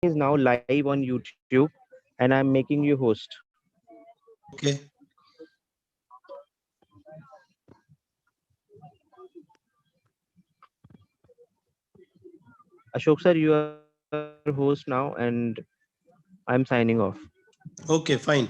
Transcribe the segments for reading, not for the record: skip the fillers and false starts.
is now live on YouTube and I'm making you host. Okay. Ashok sir, you are host now and I'm signing off. Okay, fine.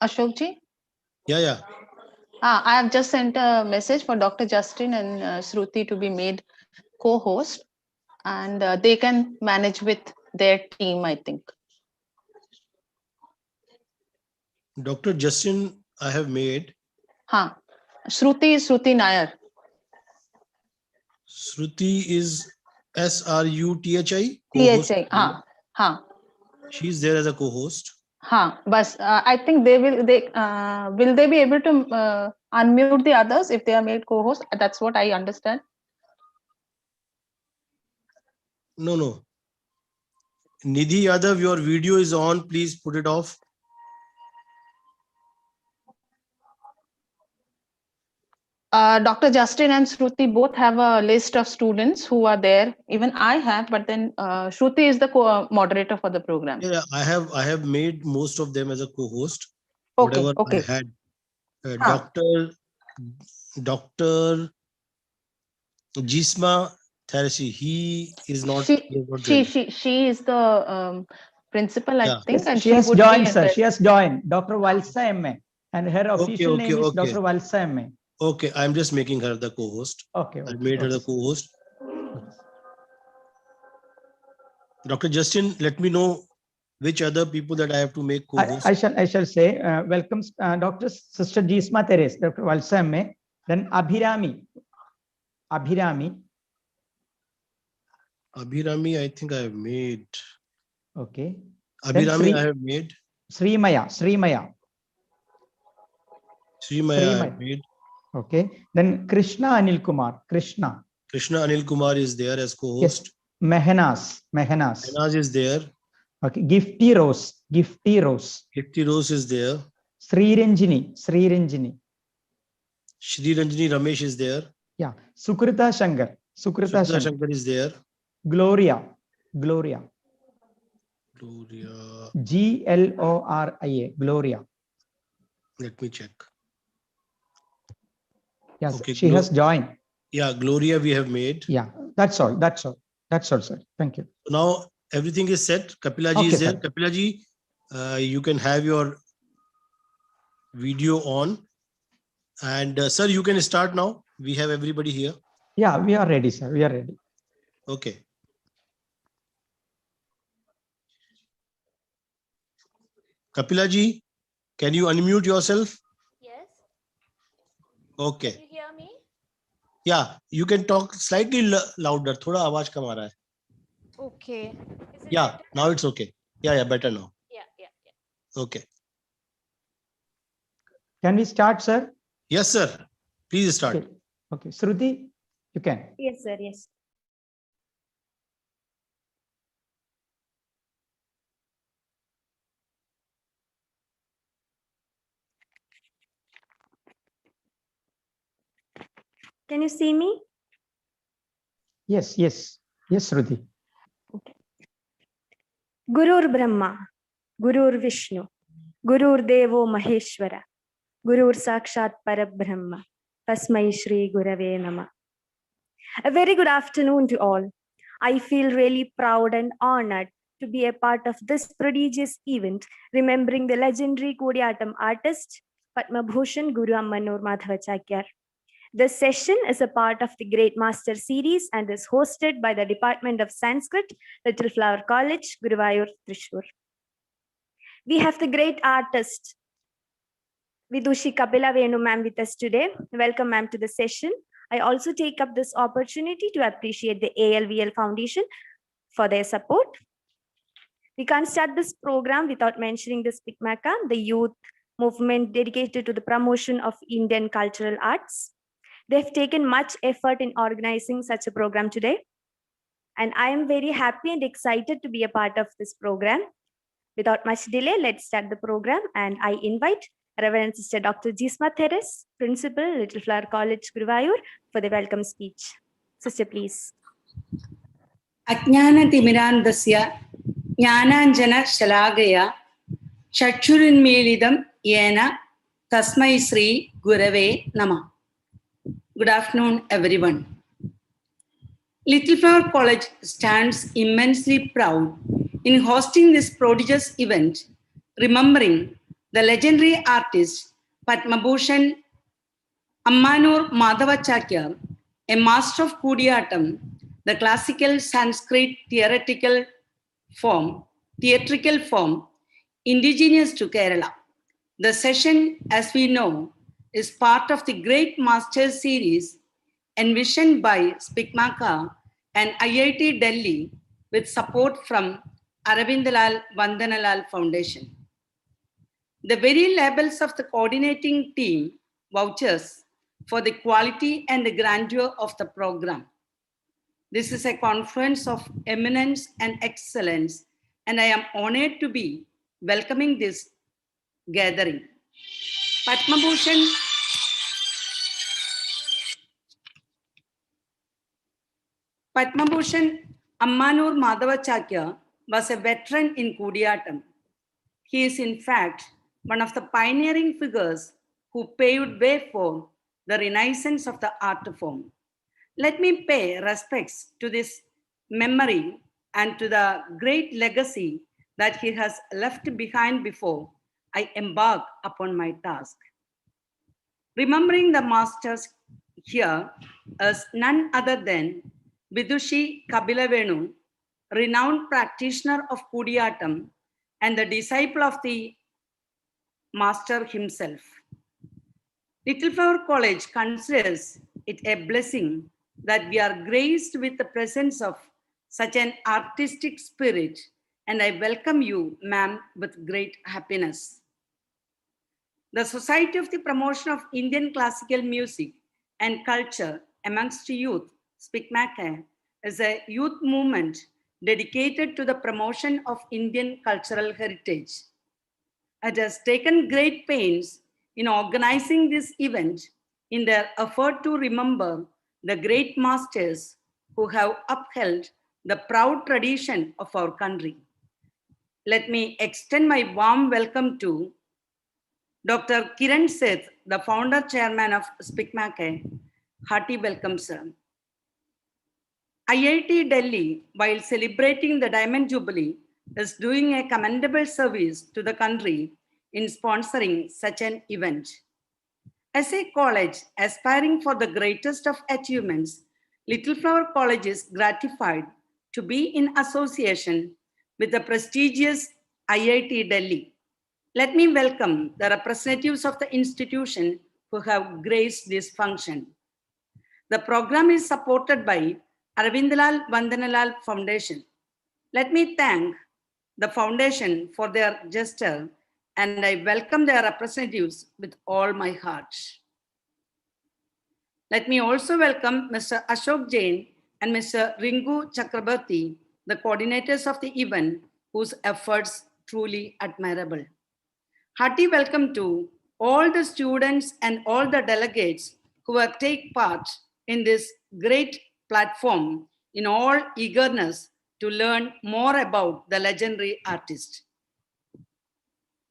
Ashok ji, Yeah, yeah. I have just sent a message for Dr. Justin and Shruti to be made co-host, and they can manage with their team, I think. Dr. Justin, I have made. Ha, Shruti is Shruti Nair. Shruti is SRUTHI, co-host. THI. Ha. She's there as a co-host. But I think will they be able to unmute the others if they are made co-host? That's what I understand. No, no. Nidhi Yadav, your video is on. Please put it off. Dr. Justin and Shruti both have a list of students who are there. Even I have, but then Shruti is the moderator for the program. Yeah, I have made most of them as a co-host. Okay, Whatever okay. I had. Huh. Dr. Jisma Theresi, he is not. She He has not she joined. she she is the principal, I Yeah. think, and She she has would joined, be sir. She interested. has joined. Dr. Valsa MA. And her official Okay, name is okay. Dr. Valsa MA. Okay, I'm just making her the co-host. Okay. I made her the co-host. Okay. Dr. Justin, let me know which other people that I have to make co-host. I shall say welcome Dr. Sister Gisma Teres, Dr. Valsa MA, then Abhirami. Abhirami, I think I have made. Okay. Abhirami, I have made. Srimaya. Srimaya, I have made. Okay. Then Krishna Anil Kumar. Krishna Anil Kumar is there as co-host. Yes. Mehanas. Mehnaz is there. Okay. Gifty Rose. Gifty Rose is there. Sri Ranjini. Shri Ranjini Ramesh is there. Yeah. Sukrita Shankar. Shankar is there. Gloria. Gloria. Gloria. Gloria. Let me check. Yes, Okay, she has joined. Yeah, Gloria we have made. Yeah, that's all, sir. Thank you. Now everything is set. Kapilaji Okay, is there. sir. Kapilaji, you can have your video on. And sir, you can start now. We have everybody here. Yeah, we are ready, sir. We are ready. Okay. Kapilaji, can you unmute yourself? Yes. Okay. Can you hear me? Yeah, you can talk slightly louder. Thoda आवाज कम आ रहा है. Okay. Is it Yeah, better? now it's okay. Yeah, better now. Yeah. Okay. Can we start, sir? Yes, sir. Please start. Okay. Shruti, you can. Yes, sir. Yes. Can you see me? Yes, Shruti. Okay. Gurur Brahma, Gurur Vishnu, Gurur Devo Maheshwara, Gurur Sakshat Parabrahma, Tasmai Shri Gurave Nama. A very good afternoon to all. I feel really proud and honored to be a part of this prodigious event, remembering the legendary Kodiyatam artist Padma Bhushan Guru Ammanur Madhavachakyar. This session is a part of the Great Master series and is hosted by the Department of Sanskrit, Little Flower College, Guruvayur, Thrissur. We have the great artist Vidushi Kapila Venu ma'am with us today. Welcome ma'am to the session. I also take up this opportunity to appreciate the ALVL Foundation for their support. We can't start this program without mentioning the SPIC MACAY, the youth movement dedicated to the promotion of Indian cultural arts. They've taken much effort in organizing such a program today. And I am very happy and excited to be a part of this program. Without much delay, let's start the program. And I invite Reverend Sister Dr. Gisma Teres, Principal, Little Flower College, Guruvayur, for the welcome speech. Sister, please. Ajnana Timirandasya Jnananjana Shalagaya Chakshurinmelidam Yena Tasmai Sri Gurave Nama. Good afternoon, everyone. Little Flower College stands immensely proud in hosting this prodigious event, remembering the legendary artist Padma Bhushan Ammanur Madhavachakyar, a master of Kodiyatam, the classical Sanskrit theatrical form indigenous to Kerala. The session, as we know, is part of the Great Masters series envisioned by SPIC MACAY and IIT Delhi with support from Arvindalal Vandanalal Foundation. The very labels of the coordinating team vouchers for the quality and the grandeur of the program. This is a conference of eminence and excellence, and I am honored to be welcoming this gathering. Padma Bhushan Ammanur Madhavachakyar was a veteran in Kodiyatam. He is in fact one of the pioneering figures who paved way for the renaissance of the art form. Let me pay respects to this memory and to the great legacy that he has left behind before I embark upon my task. Remembering the masters here as none other than Vidushi Kabilavenu, renowned practitioner of Kudiyatam and the disciple of the master himself. Little Flower College considers it a blessing that we are graced with the presence of such an artistic spirit, and I welcome you, ma'am, with great happiness. The Society of the Promotion of Indian Classical Music and Culture amongst youth, SPIC MACAY, is a youth movement dedicated to the promotion of Indian cultural heritage. It has taken great pains in organizing this event in their effort to remember the great masters who have upheld the proud tradition of our country. Let me extend my warm welcome to Dr. Kiran Seth, the founder chairman of SPIC MACAY. Hearty welcome, sir. IIT Delhi, while celebrating the Diamond Jubilee, is doing a commendable service to the country in sponsoring such an event. As a college aspiring for the greatest of achievements, Little Flower College is gratified to be in association with the prestigious IIT Delhi. Let me welcome the representatives of the institution who have graced this function. The program is supported by Arvindalal Vandanalal Foundation. Let me thank the foundation for their gesture, and I welcome their representatives with all my heart. Let me also welcome Mr. Ashok Jain and Mr. Ringu Chakrabarti, the coordinators of the event, whose efforts truly admirable. Hearty welcome to all the students and all the delegates who have taken part in this great platform in all eagerness to learn more about the legendary artist.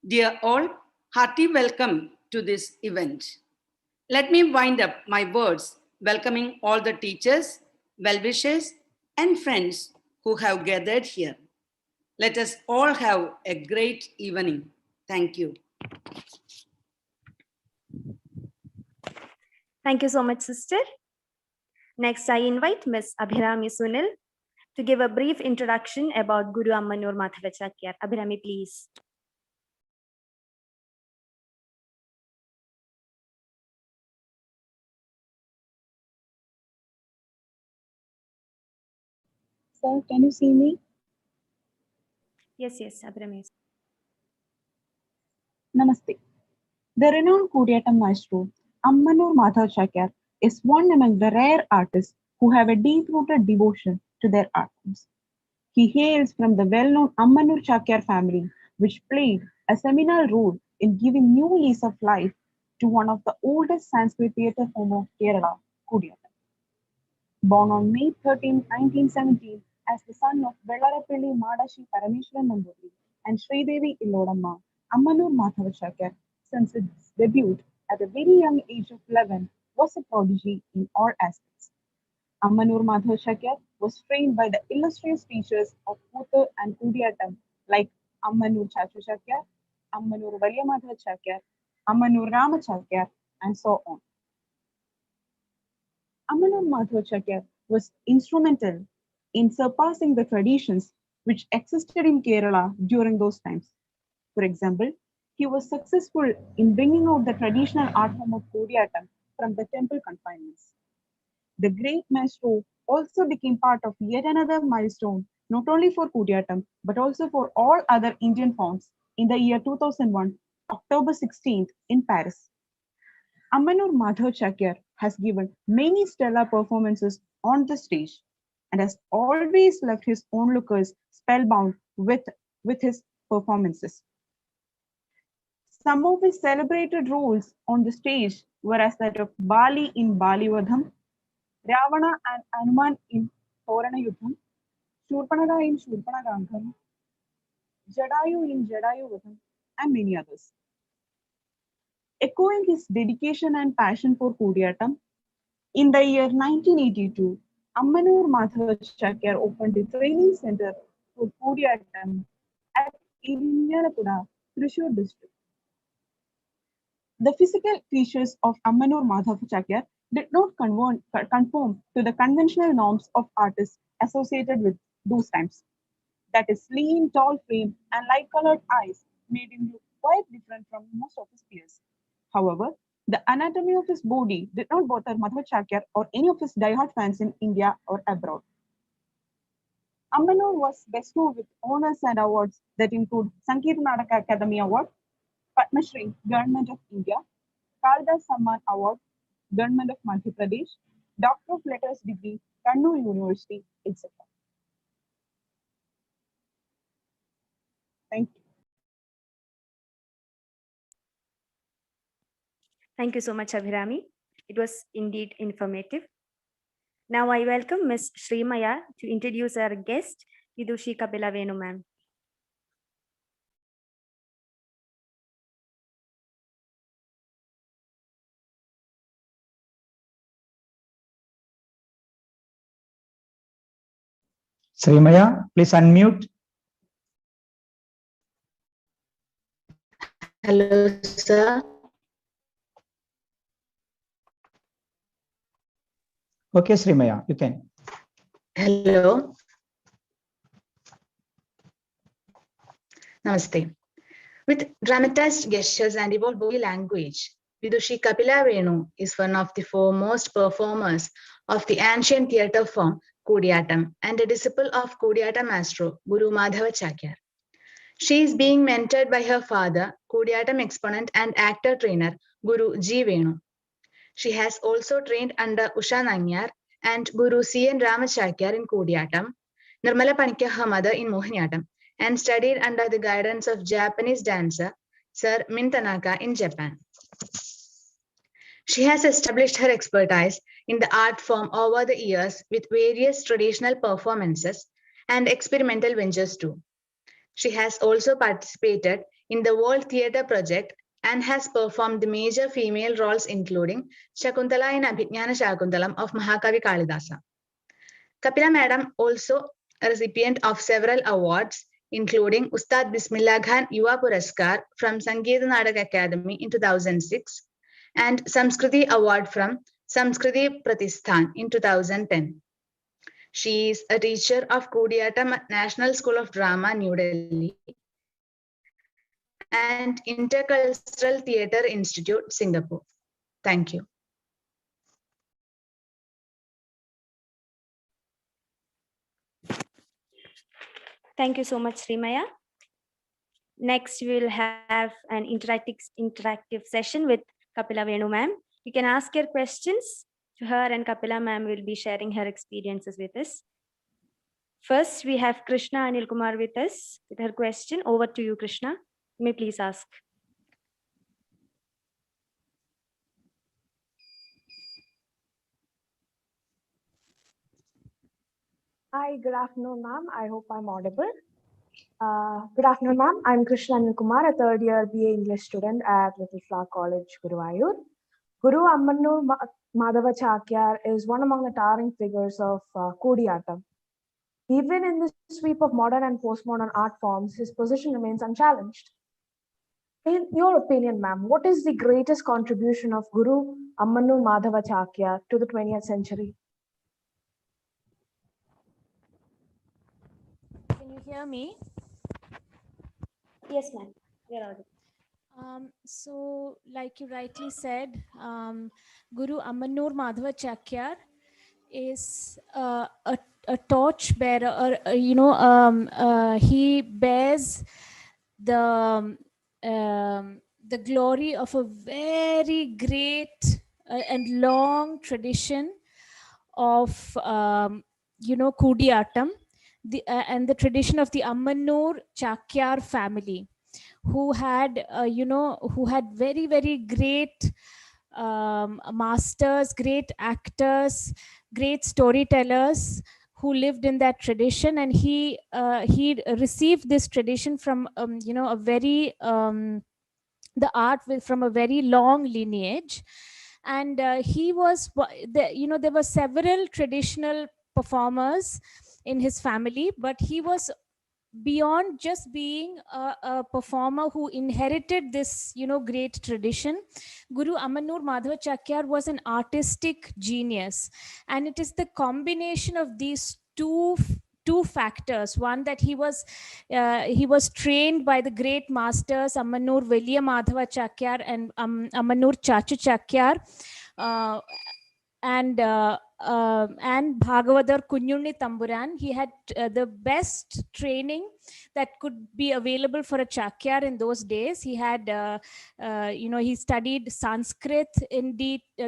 Dear all, hearty welcome to this event. Let me wind up my words welcoming all the teachers, well-wishers, and friends who have gathered here. Let us all have a great evening. Thank you. Thank you so much, sister. Next, I invite Ms. Abhirami Sunil to give a brief introduction about Guru Ammanur Madhavacharyar. Abhirami, please. Sir, can you see me? Yes, Abhirami. Namaste. The renowned Kudiyatam maestro, Ammanur Madhavacharyar, is one among the rare artists who have a deep-rooted devotion to their art forms. He hails from the well-known Ammanur Chakyar family, which played a seminal role in giving new lease of life to one of the oldest Sanskrit theatre form of Kerala, Kudiyatam. Born on May 13, 1917, as the son of Vellarapalli Madashi Parameshwaran Namburi and Sridevi Illodamma, Ammanur Madhavacharyar, since its debut at a very young age of 11, was a prodigy in all aspects. Ammanur Madhavacharyar was trained by the illustrious teachers of Kuttur and Kudiyatam like Ammanur Chachacharyar, Ammanur Valya Madhavacharyar, Ammanur Ramacharyar, and so on. Ammanur Madhavacharyar was instrumental in surpassing the traditions which existed in Kerala during those times. For example, he was successful in bringing out the traditional art form of Kudiyatam from the temple confinements. The great maestro also became part of yet another milestone, not only for Kudiyatam, but also for all other Indian forms in the year 2001, October 16th in Paris. Ammanur Madhavacharyar has given many stellar performances on the stage and has always left his onlookers spellbound with his performances. Some of his celebrated roles on the stage were as that of Bali in Balivadham, Ravana and Anuman in Torana Yuddham, Shurpanaga in Shurpanagandham, Jadayu in Jadayuvadham, and many others. Echoing his dedication and passion for Kudiyatam, In the year 1982, Ammanur Madhava Chakyar opened a training center for Kuriyatam at Irinalakuda, Thrissur district. The physical features of Ammanur Madhava Chakyar did not conform to the conventional norms of artists associated with those times. That is, lean, tall frame, and light-colored eyes made him look quite different from most of his peers. However, the anatomy of his body did not bother Madhav Chakyar or any of his diehard fans in India or abroad. Ammanur was best known with honors and awards that include Sangeet Nadaka Academy Award, Padma Shri, Government of India, Kalidas Samman Award, Government of Madhya Pradesh, Doctor of Letters degree, Kannur University, etc. Thank you. Thank you so much, Abhirami. It was indeed informative. Now I welcome Ms. Srimaya to introduce our guest, Vidushi Kapila Venu ma'am. Srimaya, please unmute. Hello, sir. Okay, Srimaya, you can. Hello. Namaste. With dramatized gestures and evolved body language, Vidushi Kapila Venu is one of the foremost performers of the ancient theatre form Kudiyattam and a disciple of Kudiyattam maestro Guru Madhava Chakyar. She is being mentored by her father, Kudiyattam exponent and actor trainer Guru G. Venu. She has also trained under Usha Nanyar and Guru C.N. Ramachakyar in Kudiyattam, Nirmala Panikya, her mother, in Mohiniyattam, and studied under the guidance of Japanese dancer Sir Min Tanaka in Japan. She has established her expertise in the art form over the years with various traditional performances and experimental ventures too. She has also participated in the World Theatre Project and has performed the major female roles including Shakuntala in Abhijnana Shakuntalam of Mahakavi Kalidasa. Kapila Madam also a recipient of several awards including Ustad Bismillah Khan Yuva Puraskar from Sangeet Nadak Academy in 2006 and Samskriti Award from Samskriti Pratisthan in 2010. She is a teacher of Kudiyattam at National School of Drama, New Delhi, and Intercultural Theatre Institute, Singapore. Thank you. Thank you so much, Srimaya. Next, we will have an interactive session with Kapila Venu ma'am. You can ask your questions to her, and Kapila ma'am will be sharing her experiences with us. First, we have Krishna Anil Kumar with us with her question. Over to you, Krishna. You may please ask. Hi, good afternoon, ma'am. I hope I'm audible. Good afternoon, ma'am. I'm Krishna Anil Kumar, a third year BA English student at Little Flower College, Guruvayur. Guru Ammanur Madhava Chakyar is one among the towering figures of Kudiyattam. Even in the sweep of modern and postmodern art forms, his position remains unchallenged. In your opinion, ma'am, what is the greatest contribution of Guru Ammanur Madhava Chakyar to the 20th century? Can you hear me? Yes, ma'am. You're audible. So, like you rightly said, Guru Ammanur Madhava Chakyar is a torch bearer, or he bears the glory of a very great and long tradition of Kudiyattam, and the tradition of the Ammanur Chakyar family, who had very, very great masters, great actors, great storytellers who lived in that tradition, and he received this tradition from a very the art from a very long lineage. and there were several traditional performers in his family, but he was beyond just being a performer who inherited this great tradition. Guru Amanur Madhava Chakyar was an artistic genius, and it is the combination of these two factors. One, that he was trained by the great masters Amanur Veliya Madhava Chakyar and Amanur Chachu Chakyar, and Bhagavadar Kunyunni Tamburan. He had the best training that could be available for a Chakyar in those days. He had, he studied Sanskrit in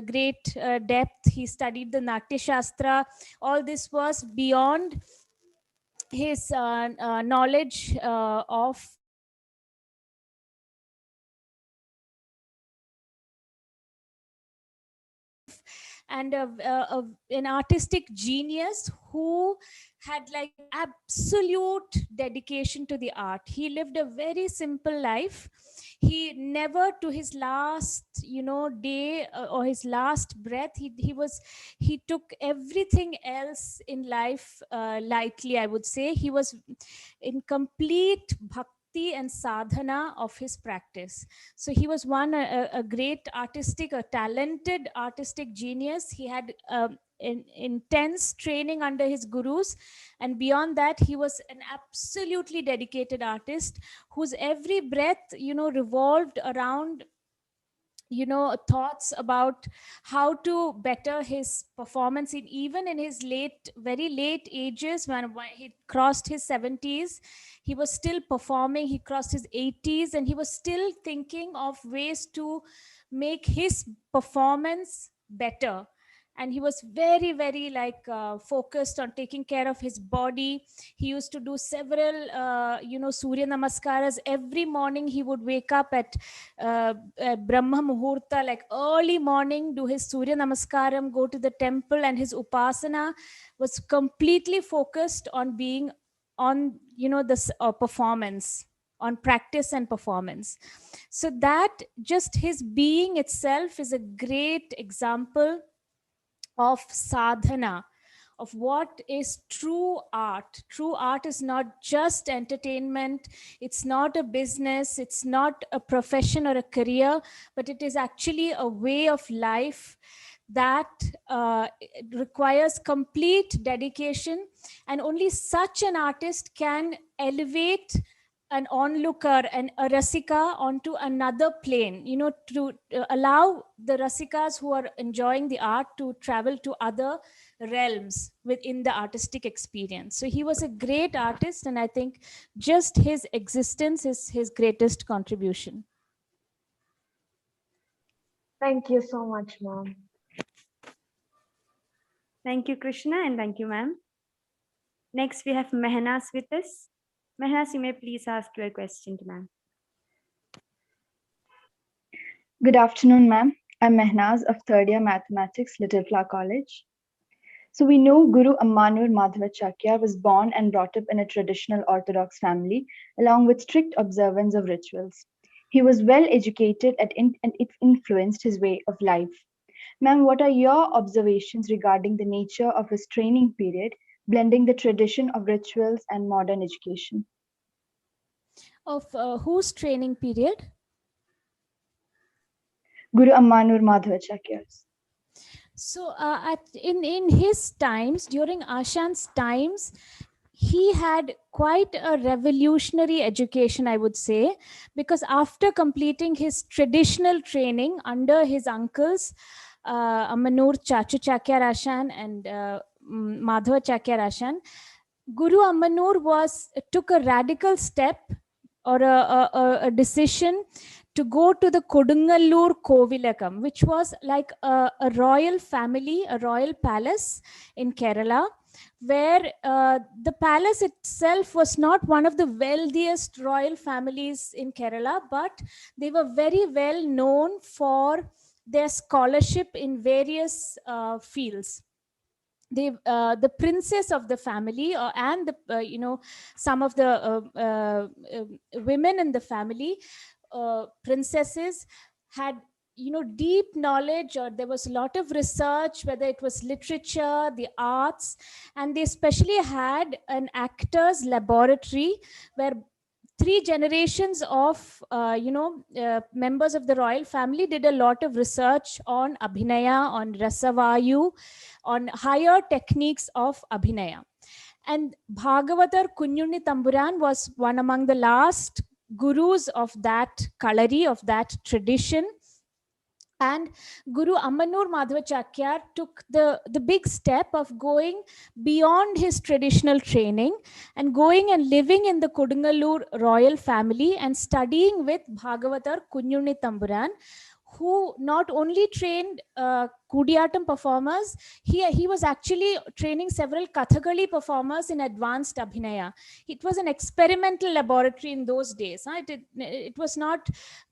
great depth. He studied the Natya Shastra. All this was beyond his knowledge of and an artistic genius who had like absolute dedication to the art. He lived a very simple life. He never, to his last day or his last breath, he took everything else in life lightly, I would say. He was in complete bhakti and sadhana of his practice. So he was a great artistic, a talented artistic genius. He had intense training under his gurus, and beyond that he was an absolutely dedicated artist whose every breath revolved around thoughts about how to better his performance. Even in his very late ages, when he crossed his 70s, he was still performing. He crossed his 80s and he was still thinking of ways to make his performance better. And he was very, very focused on taking care of his body. He used to do several Surya Namaskaras every morning. He would wake up at Brahma Muhurta, like early morning, do his Surya Namaskaram, go to the temple, and his Upasana was completely focused on being on this performance, on practice and performance. So that just his being itself is a great example of sadhana, of what is true art. True art is not just entertainment, it's not a business, it's not a profession or a career, but it is actually a way of life that requires complete dedication. And only such an artist can elevate an onlooker and a rasika onto another plane, to allow the rasikas who are enjoying the art to travel to other realms within the artistic experience. So he was a great artist, and I think just his existence is his greatest contribution. Thank you so much, ma'am. Thank you, Krishna, and thank you, ma'am. Next, we have Mehnaz with us. Mehnaz, you may please ask your question to ma'am. Good afternoon, ma'am. I'm Mehnaz of third year mathematics, Little Flower College. So we know Guru Ammanur Madhava Chakyar was born and brought up in a traditional Orthodox family, along with strict observance of rituals. He was well educated and it influenced his way of life. Ma'am, what are your observations regarding the nature of his training period, blending the tradition of rituals and modern education? Of whose training period? Guru Ammanur Madhava Chakyar's. So in his times, during Ashan's times, he had quite a revolutionary education, I would say, because after completing his traditional training under his uncles, Amanur Chachu Chakyar Ashan and Madhava Chakyar Ashan, Guru Amanur took a radical step or a decision to go to the Kodungallur Kovilakam, which was like a royal family, a royal palace in Kerala, where the palace itself was not one of the wealthiest royal families in Kerala, but they were very well known for their scholarship in various fields. The princess of the family and the some of the women in the family, princesses, had deep knowledge, or there was a lot of research, whether it was literature, the arts, and they especially had an actors laboratory where 3 generations of members of the royal family did a lot of research on abhinaya, on rasavayu, on higher techniques of abhinaya. And Bhagavatar Kunyuni Tamburan was one among the last gurus of that kalari, of that tradition. And Guru Ammanur Madhvachakyar took the big step of going beyond his traditional training and going and living in the Kodungalur royal family and studying with Bhagavatar Kunyuni Tamburan, who not only trained Kudiyatam performers, he was actually training several Kathakali performers in advanced Abhinaya. It was an experimental laboratory in those days. It was not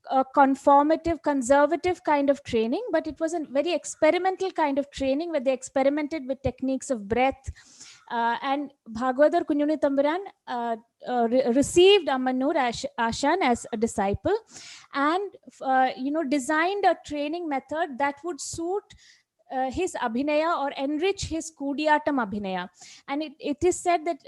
a conformative, conservative kind of training, but it was a very experimental kind of training where they experimented with techniques of breath. And Bhagavatar Kunyuni Tamburan received Ammanur Ashan as a disciple, and designed a training method that would suit his abhinaya or enrich his Kudiyatam abhinaya. And it is said that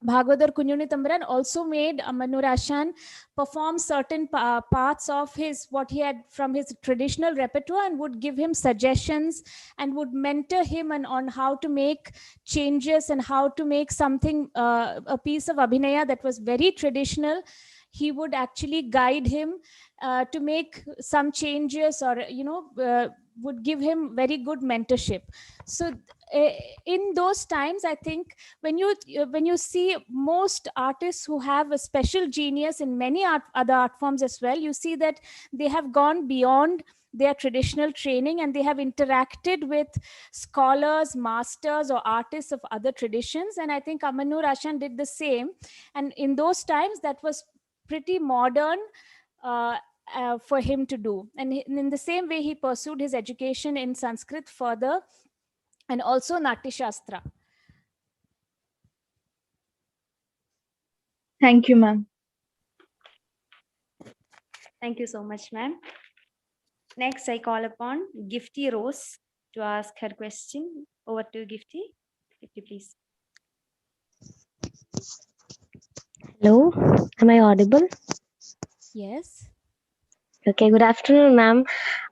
Bhagavatar Kunyuni Tamburan also made Ammanur Ashan perform certain parts of what he had from his traditional repertoire, and would give him suggestions and would mentor him on how to make changes and how to make something, a piece of abhinaya that was very traditional. He would actually guide him to make some changes, or would give him very good mentorship. So in those times, I think when you see most artists who have a special genius in many other art forms as well, you see that they have gone beyond their traditional training and they have interacted with scholars, masters, or artists of other traditions. And I think Ammanur Ashan did the same. And in those times, that was pretty modern for him to do. And in the same way, he pursued his education in Sanskrit further, and also Natya Shastra. Thank you, ma'am. Thank you so much, ma'am. Next, I call upon Gifty Rose to ask her question. Over to Gifty. Gifty, please. Hello, am I audible? Yes. Okay, good afternoon, ma'am.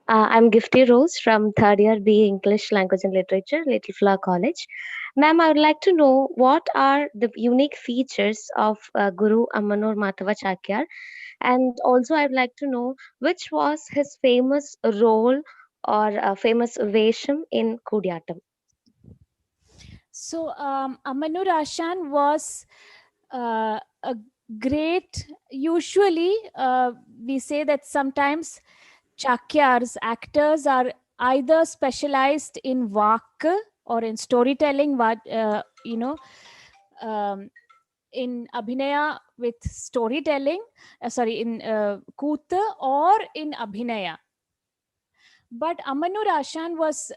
I'm Gifty Rose from third year BA English Language and Literature, Little Flower College. Ma'am, I would like to know what are the unique features of Guru Ammanur Madhvachakyar, and also I would like to know which was his famous role or famous Vesham in Kudiyatam. So Ammanur Ashan was a great, usually we say that sometimes chakyars, actors, are either specialized in vak or in storytelling, in abhinaya with storytelling, in koot, or in abhinaya. But Ammanur Ashan was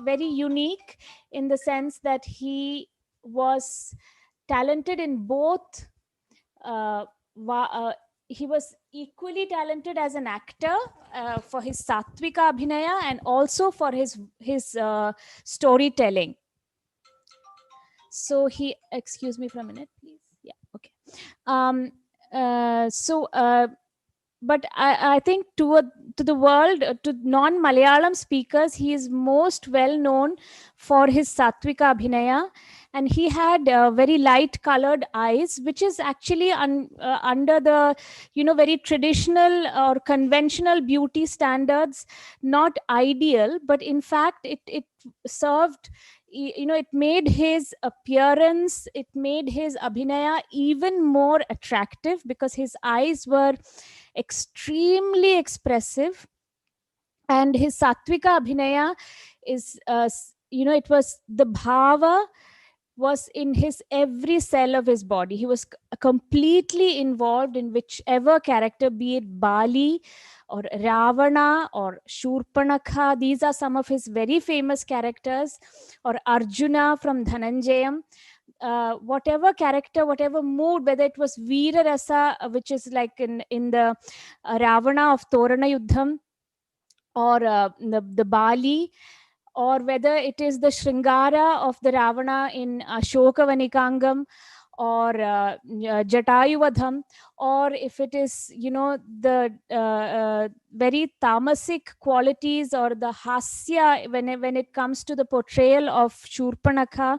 very unique in the sense that he was talented in both. He was equally talented as an actor for his Satvika Abhinaya and also for his storytelling. So he, excuse me for a minute, please. Yeah, okay. But I think to the world, to non-Malayalam speakers, he is most well known for his Satvika Abhinaya. And he had very light colored eyes, which is actually under the, very traditional or conventional beauty standards, not ideal, but in fact, it served, it made his appearance, it made his abhinaya even more attractive because his eyes were extremely expressive. And his Satvika Abhinaya is, it was the bhava was in his every cell of his body. He was completely involved in whichever character, be it Bali or Ravana or Shurpanakha. These are some of his very famous characters, or Arjuna from Dhananjayam. Whatever character, whatever mood, whether it was Veera Rasa, which is like in the Ravana of Torana Yuddham, or the Bali, or whether it is the Shringara of the Ravana in Ashoka Vanikangam, or Jatayuvadham, or if it is, the very tamasic qualities, or the hasya when it comes to the portrayal of Shurpanakha.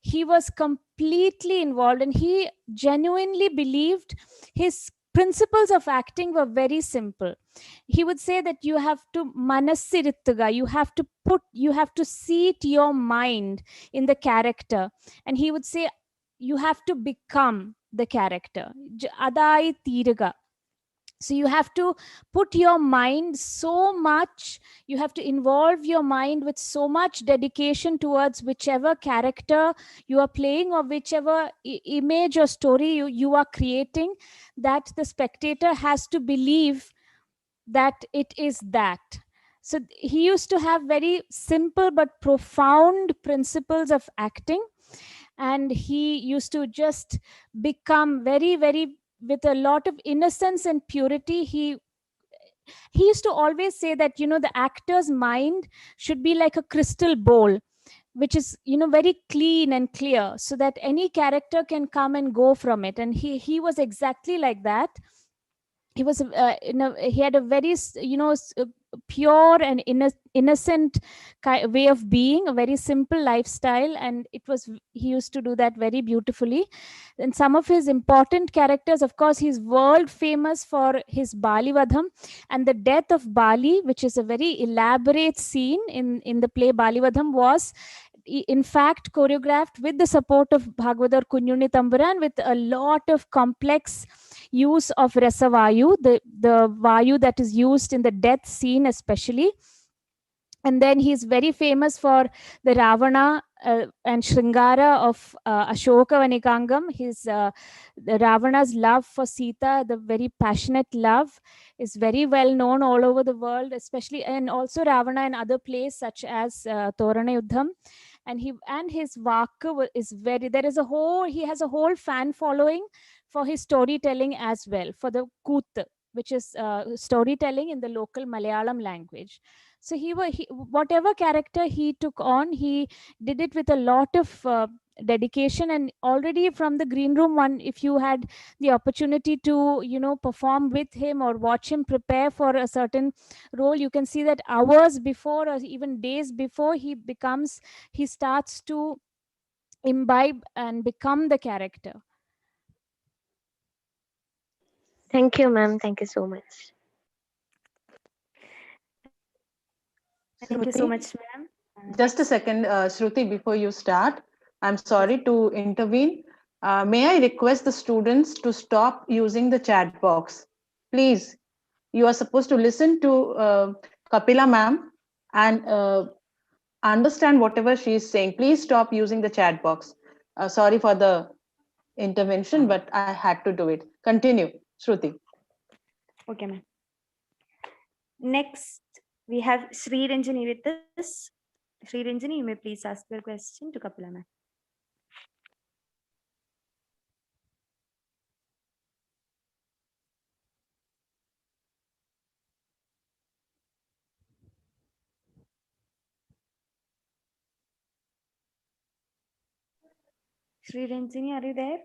He was completely involved, and he genuinely believed his principles of acting were very simple. He would say that you have to manasirituga, you have to seat your mind in the character, and he would say you have to become the character. Adai tiraga. So you have to put your mind so much, you have to involve your mind with so much dedication towards whichever character you are playing, or whichever image or story you are creating, that the spectator has to believe that it is that. So he used to have very simple but profound principles of acting, and he used to just become very, very, with a lot of innocence and purity. He used to always say that, the actor's mind should be like a crystal bowl, which is, very clean and clear, so that any character can come and go from it. And he was exactly like that. He was he had a very pure and innocent way of being, a very simple lifestyle, and he used to do that very beautifully. And some of his important characters, of course, he's world famous for his Bali Vadham and the death of Bali, which is a very elaborate scene in the play Bali Vadham, was in fact choreographed with the support of Bhagwadar Kunyuni Tamburan, with a lot of complex use of Rasavayu, the Vayu that is used in the death scene especially. And then he's very famous for the Ravana and Shringara of Ashoka Vanikangam. The Ravana's love for Sita, the very passionate love, is very well known all over the world, especially, and also Ravana in other plays such as Torana Yuddham. And his Vaka is he has a whole fan following for his storytelling as well, for the Kut, which is storytelling in the local Malayalam language. So whatever character he took on, he did it with a lot of dedication. And already from the green room one, if you had the opportunity to perform with him or watch him prepare for a certain role, you can see that hours before or even days before he starts to imbibe and become the character. Thank you, ma'am. Thank you so much. Thank you so much, ma'am. Just a second, Shruti, before you start, I'm sorry to intervene. May I request the students to stop using the chat box? Please, you are supposed to listen to Kapila ma'am and understand whatever she is saying. Please stop using the chat box. Sorry for the intervention, but I had to do it. Continue, Shruti. Okay, ma'am. Next, we have Sri Ranjani with us. Sri Ranjani, you may please ask your question to Kapila ma'am. Sri Ranjani, are you there?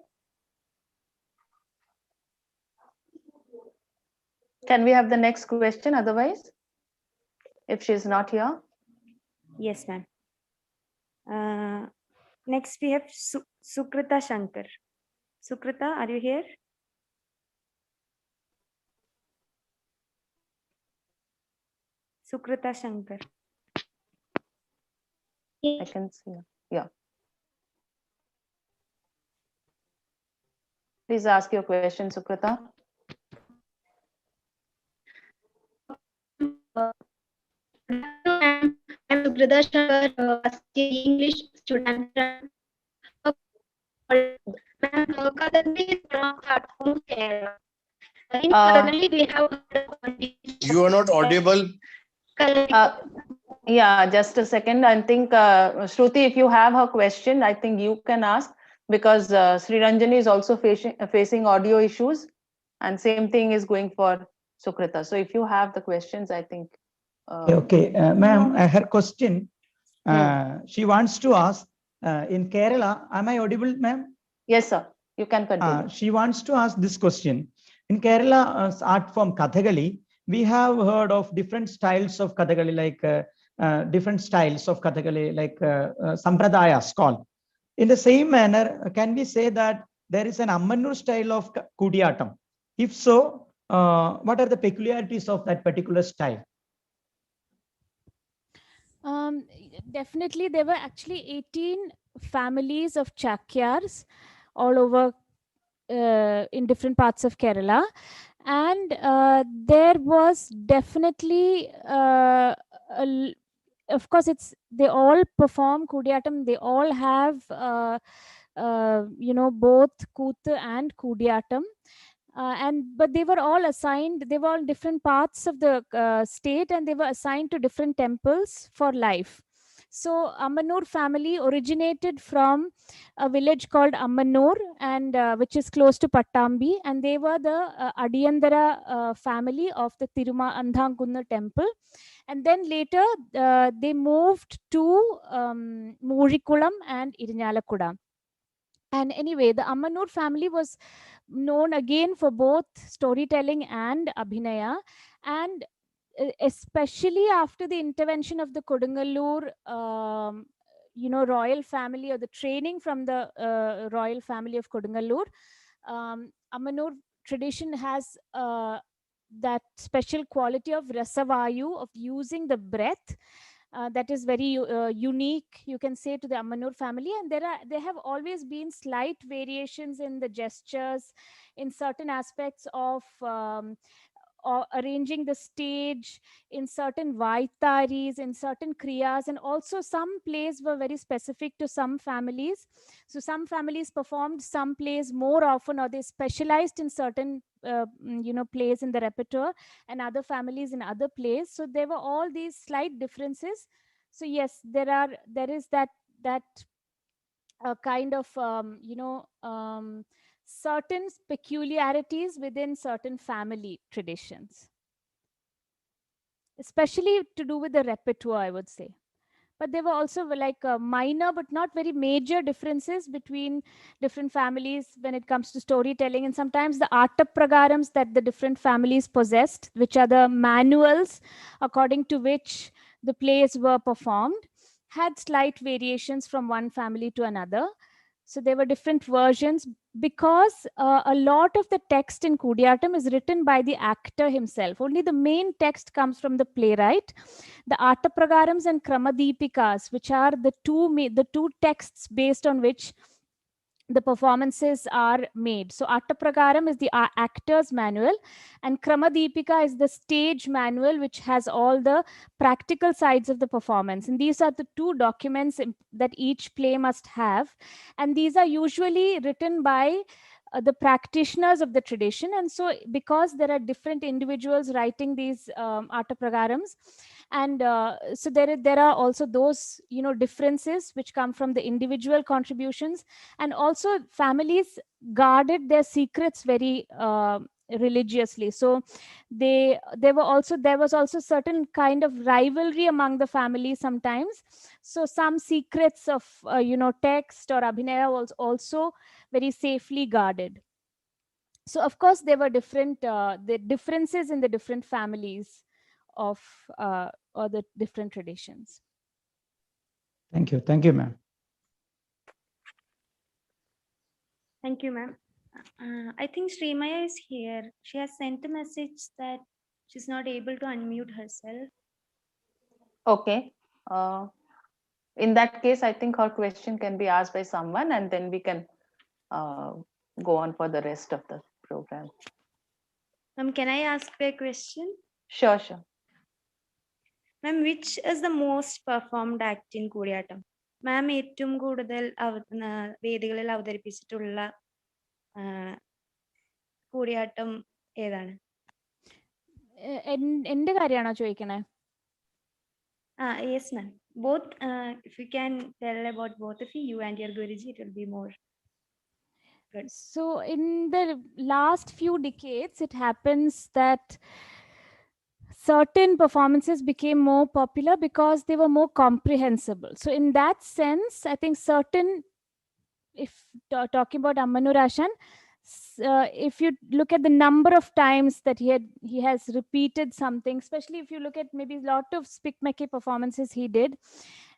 Can we have the next question otherwise, if she is not here? Yes, ma'am. Next, we have Sukrita Shankar. Sukrita, are you here? Sukrita Shankar. I can see. Yeah. Please ask your question, Sukrita. I'm Sukrita Shankar, English student. Currently, from platform Kerala. Currently, we have. You are not audible. Yeah, just a second. I think Shruti, if you have her question, I think you can ask, because Sri Ranjani is also facing audio issues, and same thing is going for Sukrita. So if you have the questions, I think Okay, ma'am, her question, Hmm. she wants to ask, in Kerala, am I audible, ma'am? Yes, sir. You can continue. She wants to ask this question. In Kerala art form Kathakali, we have heard of different styles of Kathakali, like different styles of Kathakali, like Sampradayas called. In the same manner, can we say that there is an Ammanur style of Kudiyatam? If so, what are the peculiarities of that particular style? Definitely, there were actually 18 families of Chakyars all over in different parts of Kerala. And there was definitely, of course, they all perform Kudiyatam. They all have, both Kuthu and Kudiyatam. But they were all assigned, they were all different parts of the state, and they were assigned to different temples for life. So Ammanur family originated from a village called Ammanur, and which is close to Pattambi, and they were the Adiyandara family of the Tiruma Andhankunna temple. And then later they moved to Murikulam and Irinalakuda. And anyway, the Ammanur family was known again for both storytelling and abhinaya. And especially after the intervention of the Kodungalur, royal family, or the training from the royal family of Kodungalur, Ammanur tradition has that special quality of rasavayu, of using the breath, that is very unique, you can say, to the Ammanur family. And there have always been slight variations in the gestures, in certain aspects of or arranging the stage, in certain vaitaris, in certain kriyas, and also some plays were very specific to some families. So some families performed some plays more often, or they specialized in certain plays in the repertoire, and other families in other plays. So there were all these slight differences. So yes, there is that kind of certain peculiarities within certain family traditions, especially to do with the repertoire, I would say. But there were also like minor but not very major differences between different families when it comes to storytelling. And sometimes the artapragarams that the different families possessed, which are the manuals according to which the plays were performed, had slight variations from one family to another. So there were different versions, because a lot of the text in Kudiyatam is written by the actor himself. Only the main text comes from the playwright. The Artapragarams and Kramadeepikas, which are the two texts based on which the performances are made. So Attapragaram is the actor's manual, and Kramadeepika is the stage manual, which has all the practical sides of the performance. And these are the two documents that each play must have. And these are usually written by the practitioners of the tradition. And so because there are different individuals writing these Attapragarams, and so there are also those differences which come from the individual contributions. And also families guarded their secrets very religiously. So there was also certain kind of rivalry among the families sometimes. So some secrets of text or abhinaya was also very safely guarded. So of course there were the differences in the different families of or the different traditions. Thank you, ma'am. Thank you, ma'am. I think Srimaya is here. She has sent a message that she's not able to unmute herself. Okay. In that case, I think her question can be asked by someone, and then we can go on for the rest of the program. Ma'am, can I ask a question? Sure, sure. Ma'am, which is the most performed act in Kudiyatam? Ma'am, ഏറ്റവും കൂടുതൽ വേദികളിൽ അവതരിപ്പിച്ചിട്ടുള്ള കൂടിയാട്ടം ഏതാണ്? എന്റെ കാര്യമാണോ ചോദിക്കണേ? Yes, ma'am. Both, if you can tell about both of you and your Guruji, it will be more good. So in the last few decades, it happens that certain performances became more popular because they were more comprehensible. So in that sense, I think certain, if talking about Ammanur Ashan, if you look at the number of times that he has repeated something, especially if you look at maybe a lot of SPIC MACAY performances he did,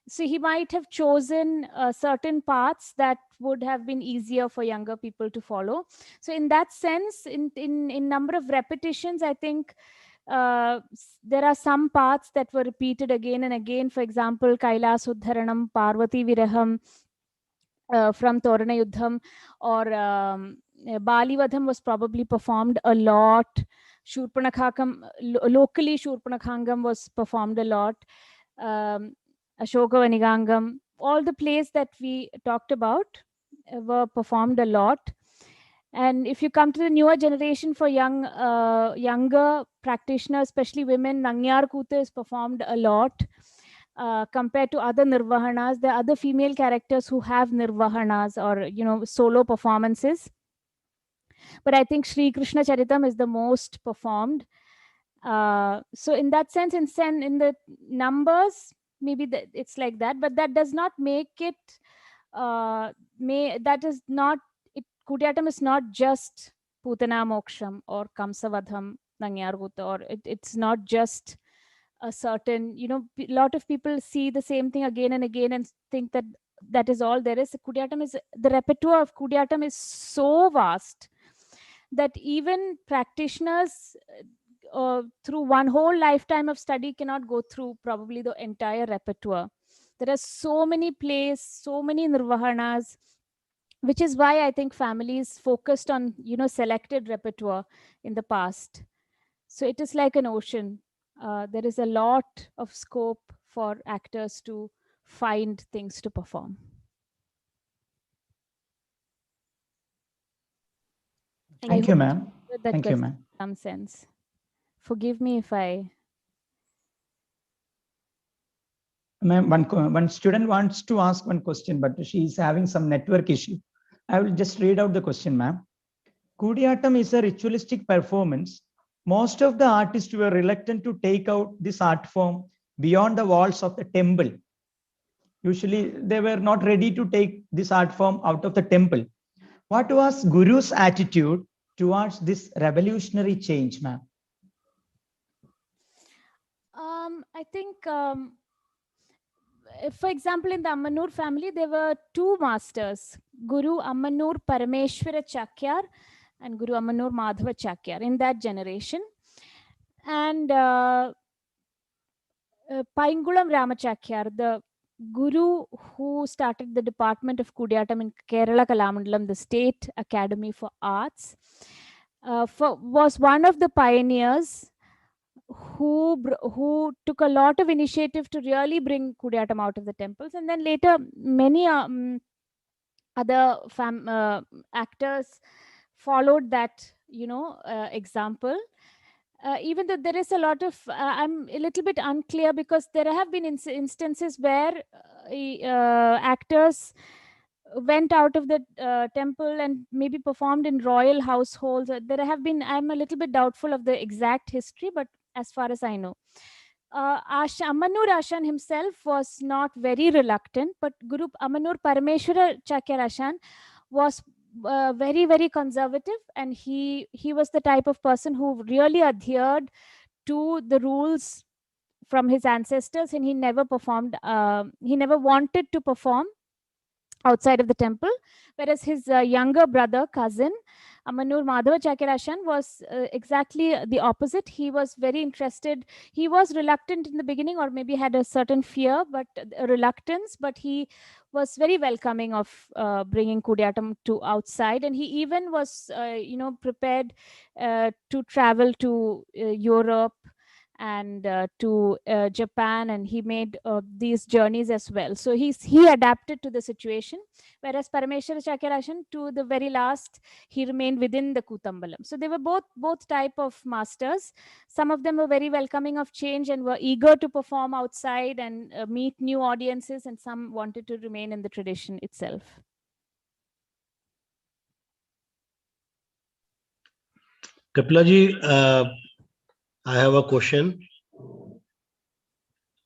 so he might have chosen certain paths that would have been easier for younger people to follow. So in that sense, in number of repetitions, I think there are some paths that were repeated again and again. For example, Kailas Uddharanam, Parvati Viraham, from Torana Yuddham, or Balivadham was probably performed a lot. Shurpanakakam, locally Shurpanakhangam was performed a lot. Ashoka Vanigangam, all the plays that we talked about were performed a lot. And if you come to the newer generation, for younger practitioners, especially women, Nangyar Kute is performed a lot. Compared to other nirvahanas, there are other female characters who have nirvahanas or solo performances. But I think Sri Krishna Charitam is the most performed. So in that sense, in the numbers, maybe it's like that, but that does not make it. Kudiyatam is not just Putana Moksham or Kamsavadham Nangyarguta, or it's not just a certain, a lot of people see the same thing again and again and think that that is all there is. The repertoire of Kudiyatam is so vast that even practitioners through one whole lifetime of study cannot go through probably the entire repertoire. There are so many plays, so many nirvahanas, which is why I think families focused on selected repertoire in the past. So it is like an ocean. There is a lot of scope for actors to find things to perform. Thank you, ma'am. Thank you, ma'am. Some sense. Forgive me if I. Ma'am, one student wants to ask one question, but she is having some network issue. I will just read out the question, ma'am. Kudiyatam is a ritualistic performance. Most of the artists were reluctant to take out this art form beyond the walls of the temple. Usually, they were not ready to take this art form out of the temple. What was Guru's attitude towards this revolutionary change, ma'am? I think, for example, in the Ammanur family, there were two masters, Guru Ammanur Parameshwara Chakyar and Guru Ammanur Madhava Chakyar in that generation. And Paingulam Ramachakyar, the Guru who started the Department of Kudiyatam in Kerala Kalamandalam, the State Academy for Arts, was one of the pioneers who took a lot of initiative to really bring Kudiyatam out of the temples. And then later, many other actors followed that, example. Even though there is a lot of, I'm a little bit unclear because there have been instances where actors went out of the temple and maybe performed in royal households. There have been, I'm a little bit doubtful of the exact history, but as far as I know, Ammanur Ashan himself was not very reluctant, but Guru Ammanur Parameshwara Chakyar Ashan was very, very conservative, and he was the type of person who really adhered to the rules from his ancestors, and he never performed, he never wanted to perform outside of the temple, whereas his younger brother, cousin, Ammanur Madhava Chakyar Ashan was exactly the opposite. He was very interested. He was reluctant in the beginning, or maybe had a certain fear, but a reluctance, but he was very welcoming of bringing Kudiyatam to outside. And he even was, prepared to travel to Europe and to Japan, and he made these journeys as well. So he adapted to the situation, whereas Parameshwara Chakyar Ashan, to the very last, he remained within the Kutambalam. So they were both type of masters. Some of them were very welcoming of change and were eager to perform outside and meet new audiences, and some wanted to remain in the tradition itself. Kapilaji, I have a question.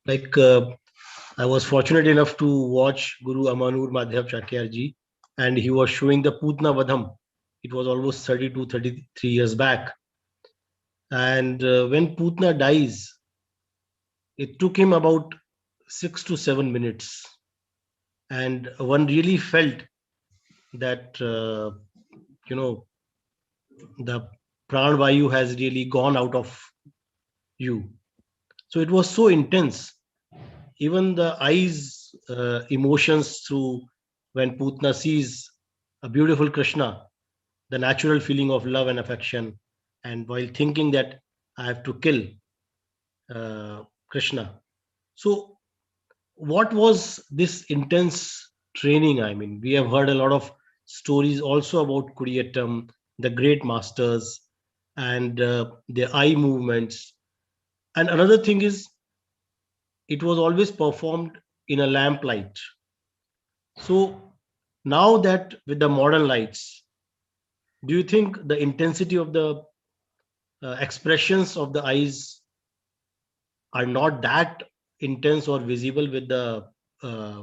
Like I was fortunate enough to watch Guru Amanur Madhav Chakyar ji, and he was showing the Putna Vadham. It was almost 32, 33 years back. And when Putna dies, it took him about 6 to 7 minutes. And one really felt that, the pranvayu has really gone out of you. So it was so intense. Even the eyes, emotions through when Putna sees a beautiful Krishna, the natural feeling of love and affection, and while thinking that I have to kill Krishna. So, what was this intense training? I mean, we have heard a lot of stories also about Kudiyattam, the great masters, and their eye movements. And another thing is, it was always performed in a lamplight. So, now that with the modern lights, do you think the intensity of the expressions of the eyes are not that intense or visible with the uh,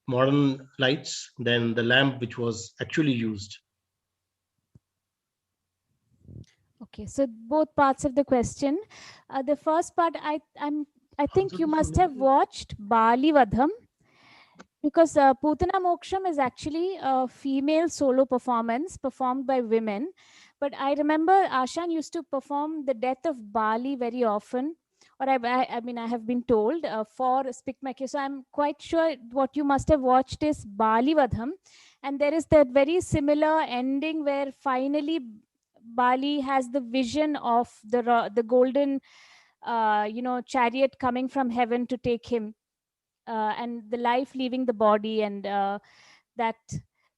modern lights than the lamp which was actually used? Okay, so both parts of the question. The first part, I think you must have watched Bali Vadham, because Putana Moksham is actually a female solo performance performed by women. But I remember Ashan used to perform the death of Bali very often, or I mean, I have been told for SPIC MACAY. So I'm quite sure what you must have watched is Bali Vadham. And there is that very similar ending where finally Bali has the vision of the golden, chariot coming from heaven to take him, and the life leaving the body, and that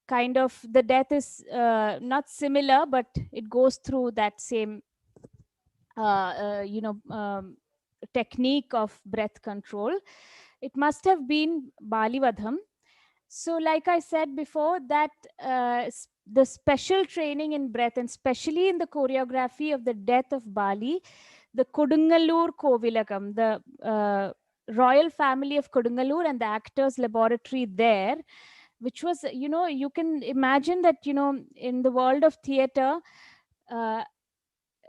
kind of the death is not similar, but it goes through that same technique of breath control. It must have been Bali Vadham. So like I said before, that the special training in breath, and especially in the choreography of the death of Bali, the Kodungalur Kovilakam, the royal family of Kodungalur and the actors laboratory there, which was, you can imagine that, in the world of theater, uh,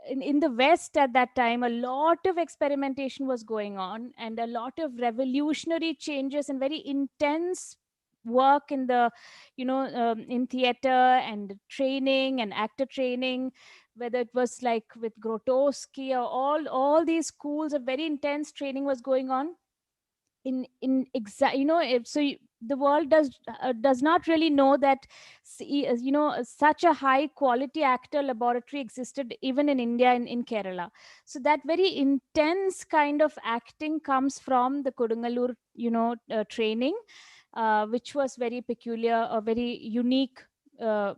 in the West at that time, a lot of experimentation was going on, and a lot of revolutionary changes and very intense work in the, in theater and training and actor training, whether it was like with Grotowski or all these schools of very intense training was going on in exact, the world does not really know that such a high quality actor laboratory existed even in India, in Kerala. So that very intense kind of acting comes from the Kodungalur training, which was very peculiar, or very unique,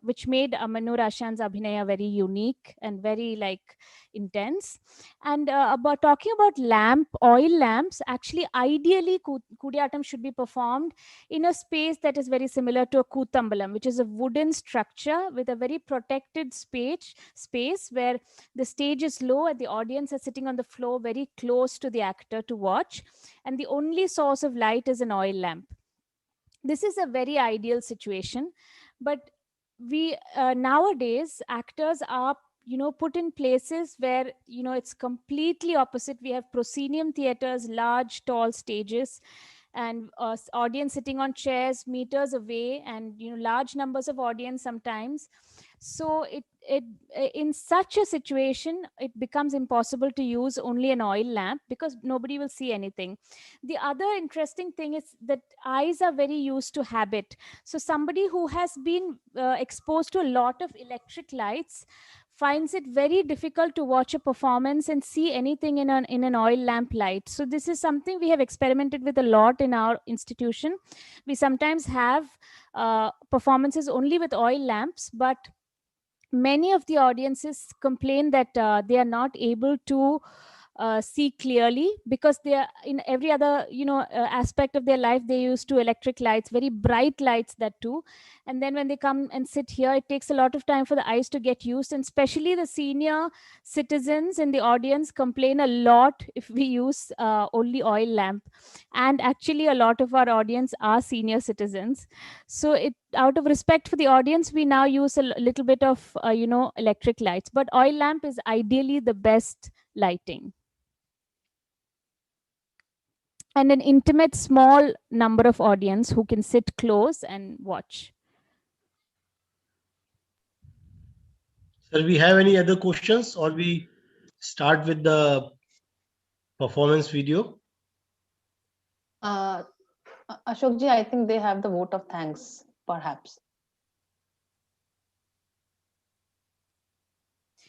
which made Amanur Ashan's Abhinaya very unique and very like intense. And about talking about oil lamps, actually ideally Kudiyattam should be performed in a space that is very similar to a Kutambalam, which is a wooden structure with a very protected space where the stage is low and the audience are sitting on the floor very close to the actor to watch, and the only source of light is an oil lamp. This is a very ideal situation, but we nowadays actors are put in places where it's completely opposite. We have proscenium theaters, large tall stages, and audience sitting on chairs meters away, and large numbers of audience sometimes. So it in such a situation it becomes impossible to use only an oil lamp, because nobody will see anything. The other interesting thing is that eyes are very used to habit. So somebody who has been exposed to a lot of electric lights finds it very difficult to watch a performance and see anything in an oil lamp light. So this is something we have experimented with a lot in our institution. We sometimes have performances only with oil lamps, but many of the audiences complain that they are not able to see clearly, because they are in every other aspect of their life they used to electric lights, very bright lights, that too. And then when they come and sit here, it takes a lot of time for the eyes to get used, and especially the senior citizens in the audience complain a lot if we use only oil lamp. And actually a lot of our audience are senior citizens, so it, out of respect for the audience, we now use a little bit of electric lights, but oil lamp is ideally the best lighting. And an intimate small number of audience who can sit close and watch. Sir, we have any other questions, or we start with the performance video? Ashokji, I think they have the vote of thanks, perhaps.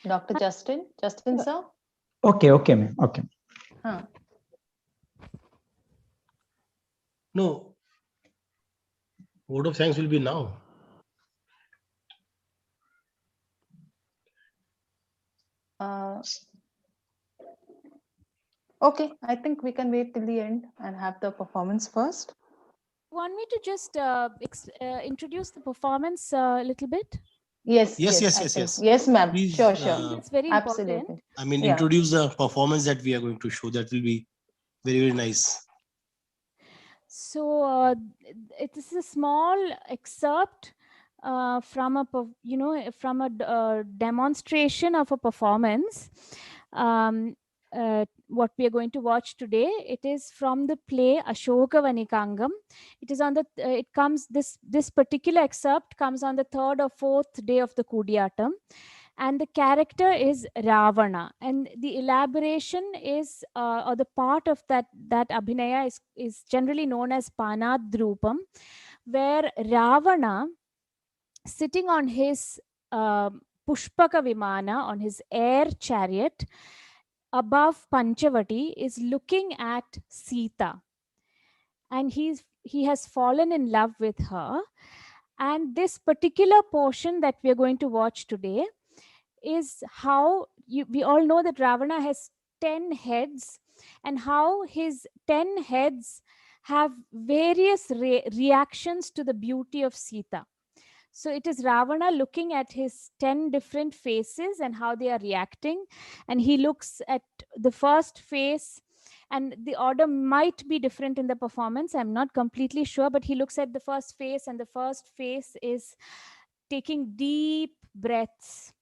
Dr. Justin, sir? Okay, ma'am. Okay. Huh. No. Vote of thanks will be now. Okay, I think we can wait till the end and have the performance first. Want me to just introduce the performance a little bit? Yes. Yes, ma'am. Please, Sure. That's very Absolutely. important. I mean, Yeah. introduce the performance that we are going to show. That will be very, very nice. So it is a small excerpt from a demonstration of a performance. What we are going to watch today, it is from the play Ashoka Vanikangam. It is on the this particular excerpt comes on the 3rd or 4th day of the Kudiyatam, and the character is Ravana, and the elaboration is or the part of that abhinaya is generally known as Panadrupam, where Ravana, sitting on his Pushpaka Vimana, on his air chariot above Panchavati, is looking at Sita, and he has fallen in love with her. And this particular portion that we are going to watch today is how we all know that Ravana has 10 heads, and how his 10 heads have various reactions to the beauty of Sita. So it is Ravana looking at his 10 different faces and how they are reacting. And he looks at the first face, and the order might be different in the performance. I'm not completely sure, but he looks at the first face, and the first face is taking deep breaths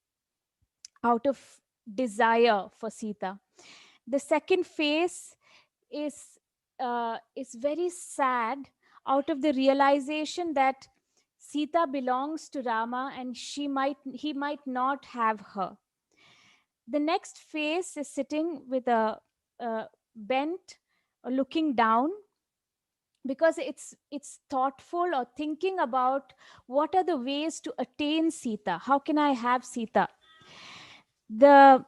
out of desire for Sita. The second face is very sad out of the realization that Sita belongs to Rama and he might not have her. The next face is sitting with a bent or looking down, because it's thoughtful or thinking about what are the ways to attain Sita. How can I have Sita? The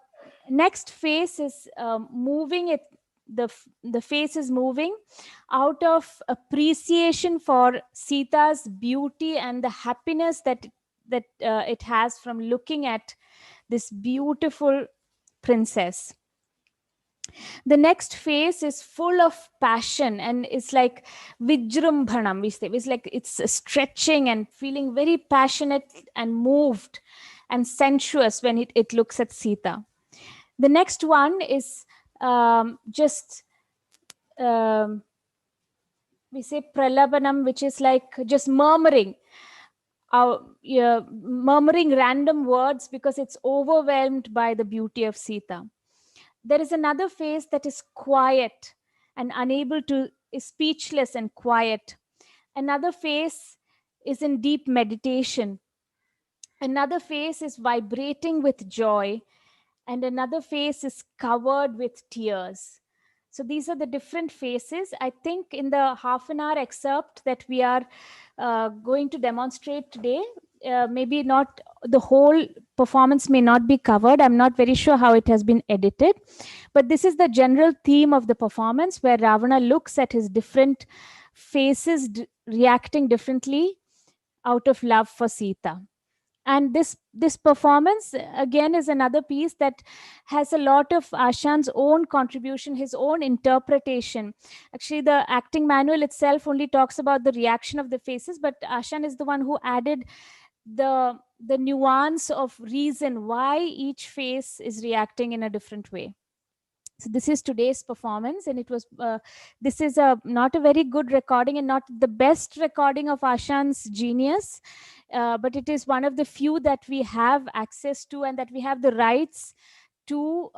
next face is moving it. The face is moving out of appreciation for Sita's beauty and the happiness that it has from looking at this beautiful princess. The next phase is full of passion, and it's like vijrumbhanam, we say. It's like it's stretching and feeling very passionate and moved and sensuous when it looks at Sita. The next one is just we say pralabanam, which is like just murmuring. Murmuring random words because it's overwhelmed by the beauty of Sita. There is another phase that is quiet and is speechless and quiet. Another phase is in deep meditation. Another phase is vibrating with joy. And another face is covered with tears. So these are the different faces. I think in the half an hour excerpt that we are going to demonstrate today, maybe not the whole performance may not be covered. I'm not very sure how it has been edited, but this is the general theme of the performance, where Ravana looks at his different faces reacting differently out of love for Sita. And this performance again is another piece that has a lot of Ashan's own contribution, his own interpretation. Actually, the acting manual itself only talks about the reaction of the faces, but Ashan is the one who added the nuance of reason why each face is reacting in a different way. So this is today's performance, and it was this is a not a very good recording and not the best recording of Ashan's genius, but it is one of the few that we have access to and that we have the rights to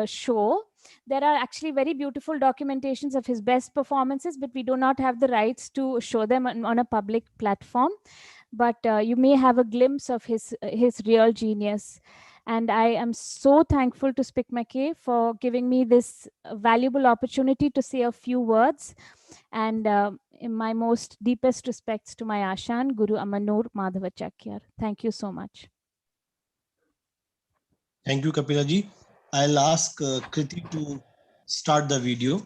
show. There are actually very beautiful documentations of his best performances, but we do not have the rights to show them on a public platform. But you may have a glimpse of his real genius. And I am so thankful to SPIC MACAY for giving me this valuable opportunity to say a few words. And in my most deepest respects to my Ashan, Guru Amanur Madhavachakyar. Thank you so much. Thank you, Kapila ji. I'll ask Kriti to start the video.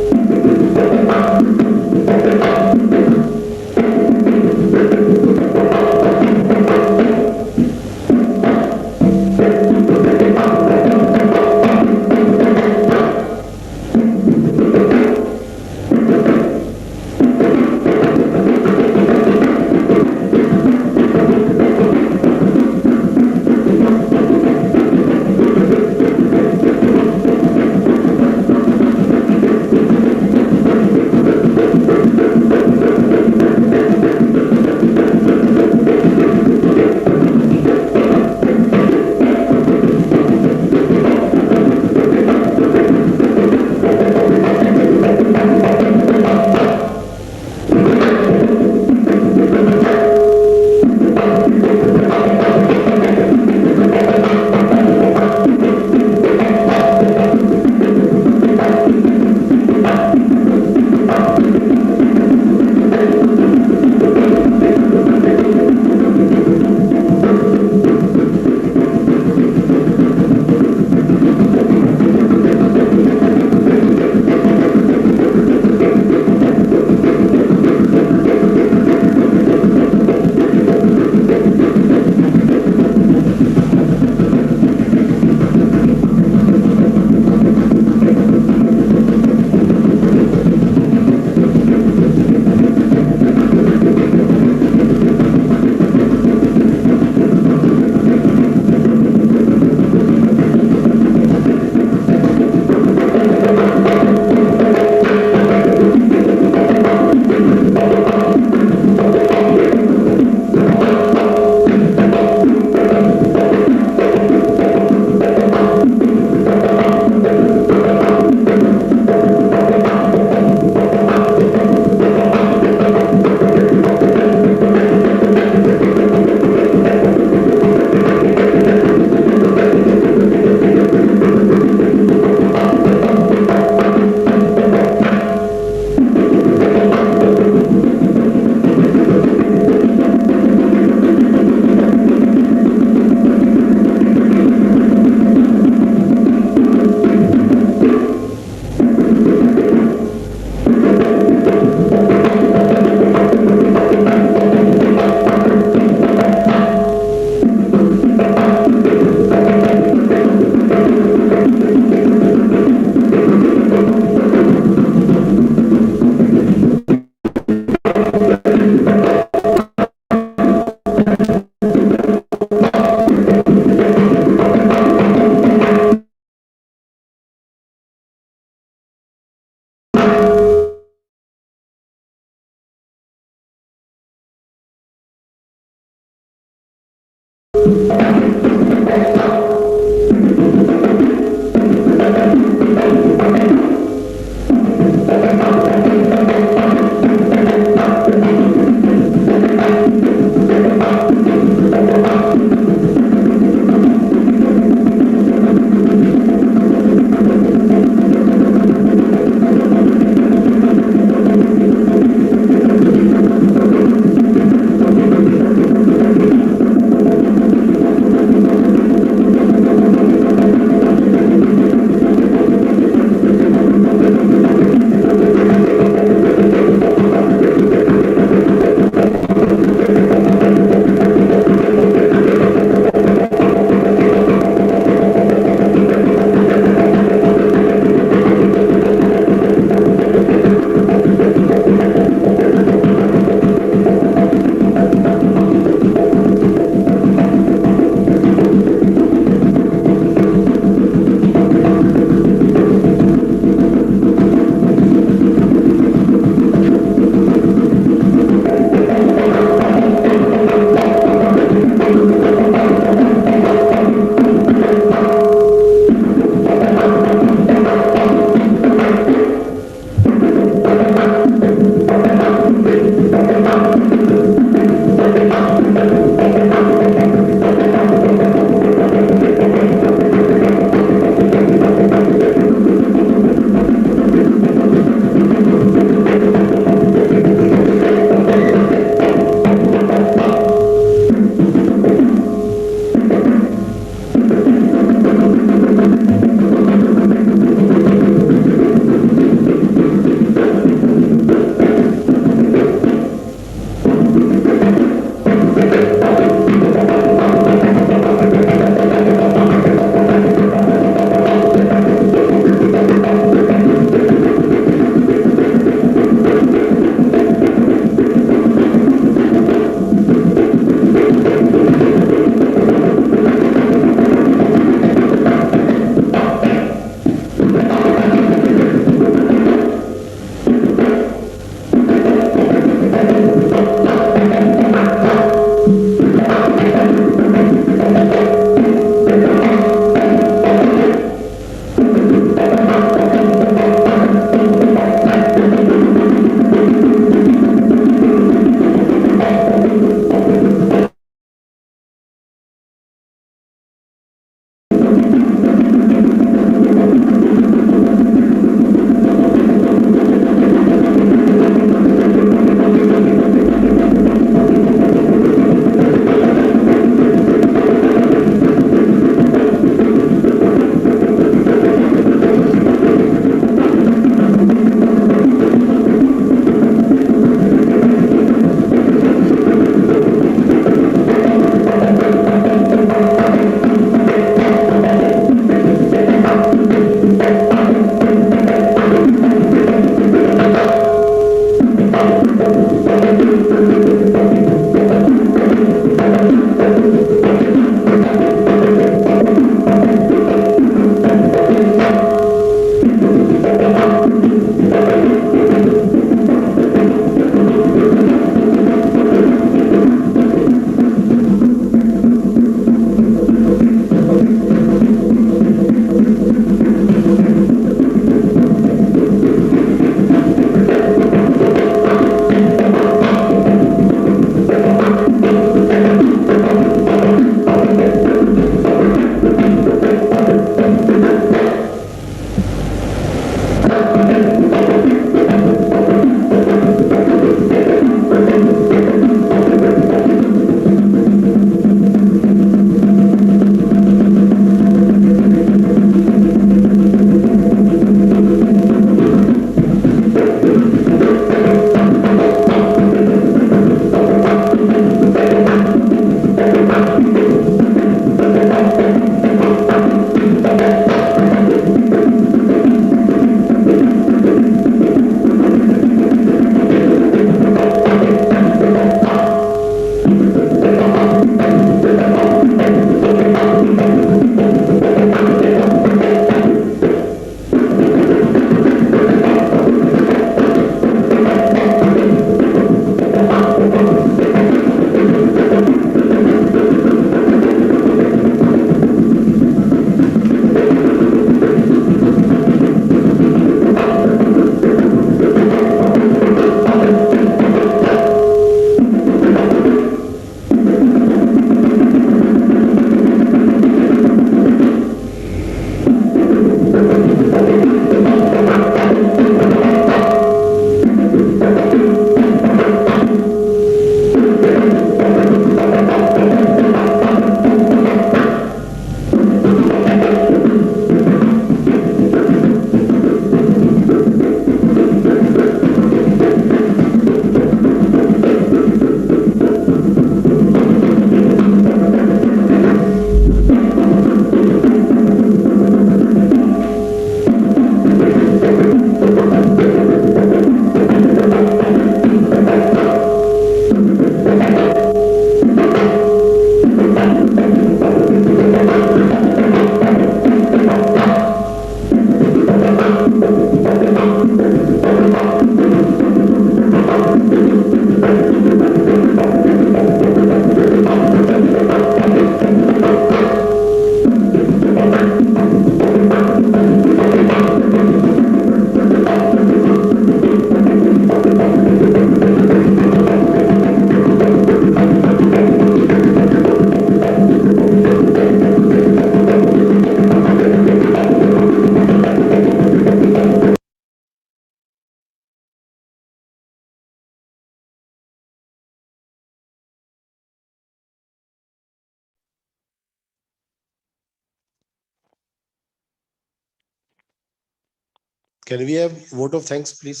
Can we have vote of thanks, please?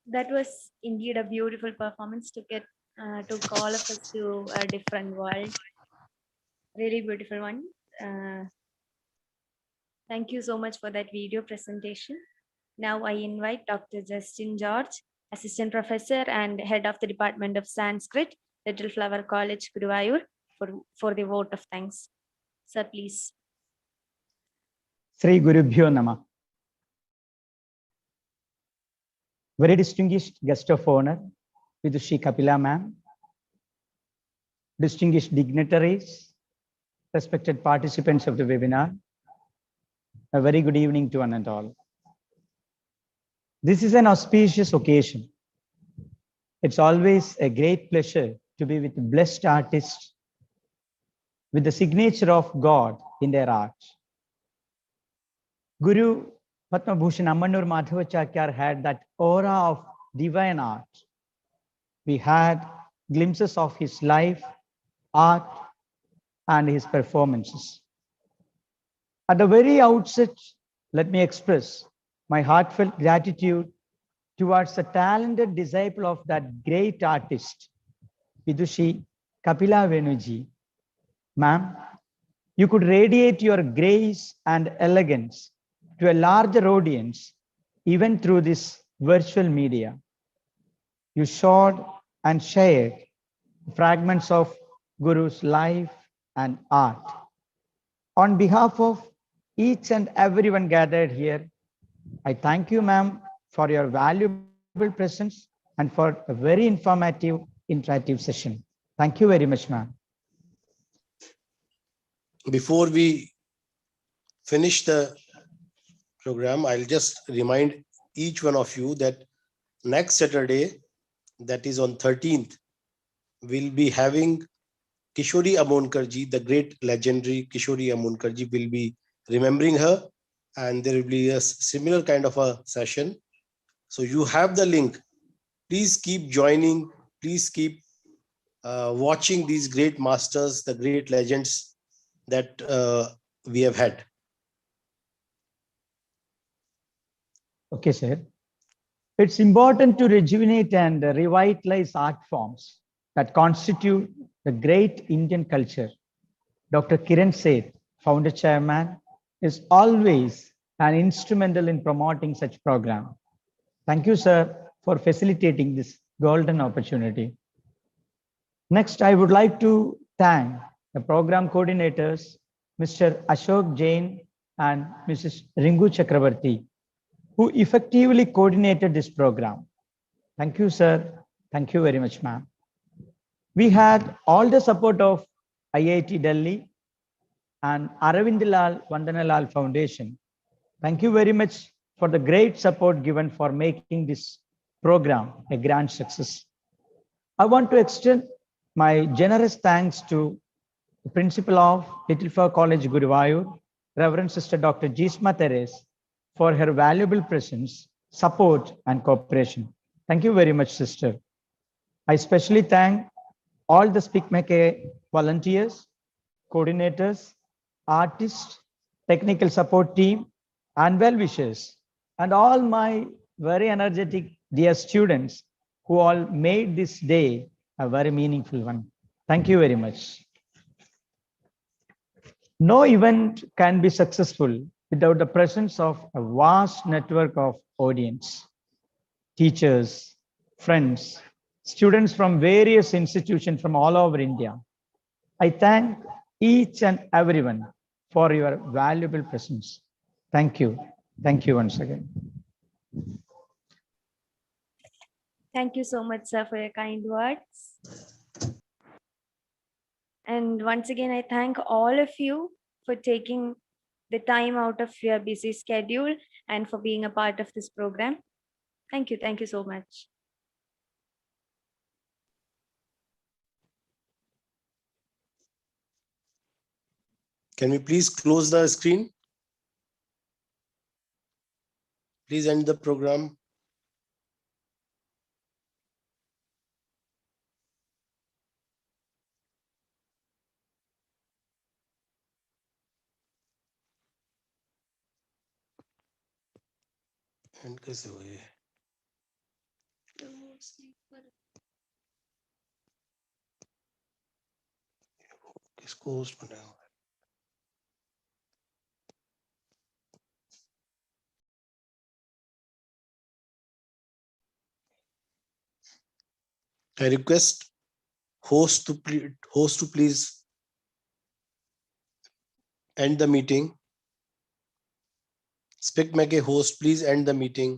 That was indeed a beautiful performance to get took all of us to a different world. Really beautiful one. Thank you so much for that video presentation. Now I invite Dr. Justin George, Assistant Professor and Head of the Department of Sanskrit, Little Flower College, Guruvayur, for the vote of thanks. Sir, please. Sri Gurubhyo Nama. Very distinguished guest of honor, Vidushi Kapila ma'am, distinguished dignitaries, respected participants of the webinar, a very good evening to one and all. This is an auspicious occasion. It's always a great pleasure to be with blessed artists with the signature of God in their art. Guru Padma Bhushan Ammanur Madhavacharyar had that aura of divine art. We had glimpses of his life, art, and his performances. At the very outset, let me express my heartfelt gratitude towards the talented disciple of that great artist, Vidushi Kapila Venuji. Ma'am, you could radiate your grace and elegance to a larger audience, even through this virtual media. You showed and shared fragments of Guru's life and art. On behalf of each and everyone gathered here, I thank you, ma'am, for your valuable presence and for a very informative, interactive session. Thank you very much, ma'am. Before we finish the program, I'll just remind each one of you that next Saturday, that is on 13th, we'll be having Kishori Amonkarji, the great legendary Kishori Amonkarji, will be remembering her, and there will be a similar kind of a session. So you have the link. Please keep joining. Please keep watching these great masters, the great legends that we have had. Okay, sir. It's important to rejuvenate and revitalize art forms that constitute the great Indian culture. Dr. Kiran Seth, founder chairman, is always an instrumental in promoting such program. Thank you, sir, for facilitating this golden opportunity. Next, I would like to thank the program coordinators, Mr. Ashok Jain and Mrs. Ringu Chakravarti, who effectively coordinated this program. Thank you, sir. Thank you very much, ma'am. We had all the support of IIT Delhi and Aravindalal Vandanalal Foundation. Thank you very much for the great support given for making this program a grand success. I want to extend my generous thanks to the principal of Little Flower College, Guruvayur, Reverend Sister Dr. Jisma Teres, for her valuable presence, support, and cooperation. Thank you very much, sister. I especially thank all the SPIC MACAY volunteers, coordinators, artists, technical support team, and well-wishers, and all my very energetic dear students who all made this day a very meaningful one. Thank you very much. No event can be successful without the presence of a vast network of audience, teachers, friends, students from various institutions from all over India. I thank each and everyone for your valuable presence. Thank you. Thank you once again. Thank you so much, sir, for your kind words. And once again, I thank all of you for taking the time out of your busy schedule and for being a part of this program. Thank you. Thank you so much. Can we please close the screen? Please end the program. And कैसे हुआ ये? किसको host बनाया हुआ है? I request host to please end the meeting. SPIC MACAY host, please end the meeting.